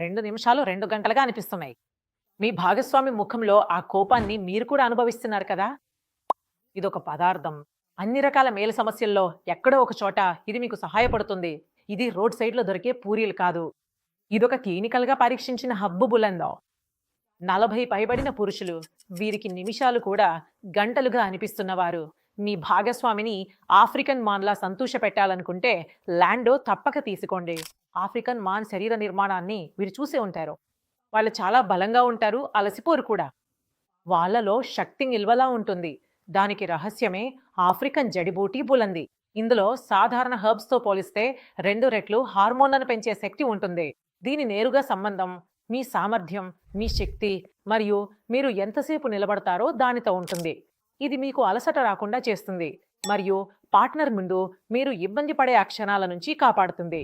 2 నిమిషాలు 2 గంటలుగా అనిపిస్తున్నాయి. మీ భాగస్వామి ముఖంలో ఆ కోపాన్ని మీరు కూడా అనుభవిస్తున్నారు కదా! ఇదొక పదార్థం. అన్ని రకాల మేలు సమస్యల్లో ఎక్కడో ఒక చోట ఇది మీకు సహాయపడుతుంది. ఇది రోడ్ సైడ్‌లో దొరికే పూరీలు కాదు. ఇదొక క్లినికల్‌గా పరీక్షించిన హబ్బు బులందో. 40 పైబడిన పురుషులు, వీరికి నిమిషాలు కూడా గంటలుగా అనిపిస్తున్నవారు, మీ భాగస్వామిని ఆఫ్రికన్ మాన్‌లా సంతోషపెట్టాలనుకుంటే లాండో తప్పక తీసుకోండి. ఆఫ్రికన్ మాన్ శరీర నిర్మాణాన్ని మీరు చూసే ఉంటారు. వాళ్ళు చాలా బలంగా ఉంటారు, అలసిపోరు కూడా. వాళ్ళలో శక్తి నిల్వలా ఉంటుంది. దానికి రహస్యమే ఆఫ్రికన్ జడిబూటీ బులంది. ఇందులో సాధారణ హెర్బ్స్‌తో పోలిస్తే 2 రెట్లు హార్మోన్లను పెంచే శక్తి ఉంటుంది. దీని నేరుగా సంబంధం మీ సామర్థ్యం, మీ శక్తి మరియు మీరు ఎంతసేపు నిలబడతారో దానితో ఉంటుంది. ఇది మీకు అలసట రాకుండా చేస్తుంది మరియు పార్ట్నర్ ముందు మీరు ఇబ్బంది పడే ఆ క్షణాల నుంచి కాపాడుతుంది.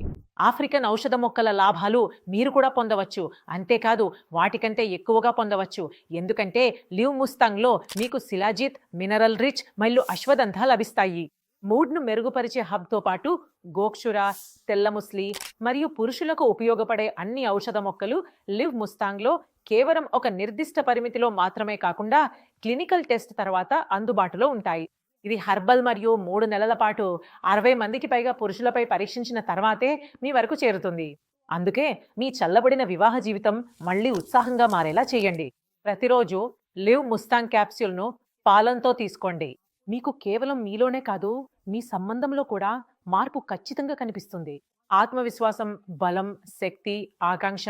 ఆఫ్రికన్ ఔషధ మొక్కల లాభాలు మీరు కూడా పొందవచ్చు. అంతేకాదు వాటికంటే ఎక్కువగా పొందవచ్చు. ఎందుకంటే లివ్ ముస్తాంగ్లో మీకు శిలాజిత్, మినరల్ రిచ్ మరియు అశ్వగంధ లభిస్తాయి. మూడ్ను మెరుగుపరిచే హబ్తో పాటు గోక్షురా, తెల్ల ముస్లి మరియు పురుషులకు ఉపయోగపడే అన్ని ఔషధ మొక్కలు లివ్ ముస్తాంగ్లో కేవలం ఒక నిర్దిష్ట పరిమితిలో మాత్రమే కాకుండా క్లినికల్ టెస్ట్ తర్వాత అందుబాటులో ఉంటాయి. ఇది హర్బల్ మరియు 3 నెలల పాటు 60 మందికి పైగా పురుషులపై పరీక్షించిన తర్వాతే మీ వరకు చేరుతుంది. అందుకే మీ చల్లబడిన వివాహ జీవితం మళ్ళీ ఉత్సాహంగా మారేలా చేయండి. ప్రతిరోజు లివ్ ముస్తాంగ్ క్యాప్సూల్ను పాలంతో తీసుకోండి. మీకు కేవలం మీలోనే కాదు, మీ సంబంధంలో కూడా మార్పు ఖచ్చితంగా కనిపిస్తుంది. ఆత్మవిశ్వాసం, బలం, శక్తి, ఆకాంక్ష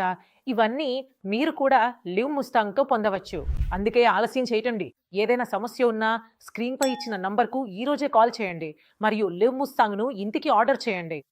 ఇవన్నీ మీరు కూడా లివ్ ముస్తాంగ్తో పొందవచ్చు. అందుకే ఆలస్యం చేయటండి. ఏదైనా సమస్య ఉన్నా స్క్రీన్పై ఇచ్చిన నంబర్కు ఈ రోజే కాల్ చేయండి మరియు లివ్ ముస్తాంగ్ను ఇంటికి ఆర్డర్ చేయండి.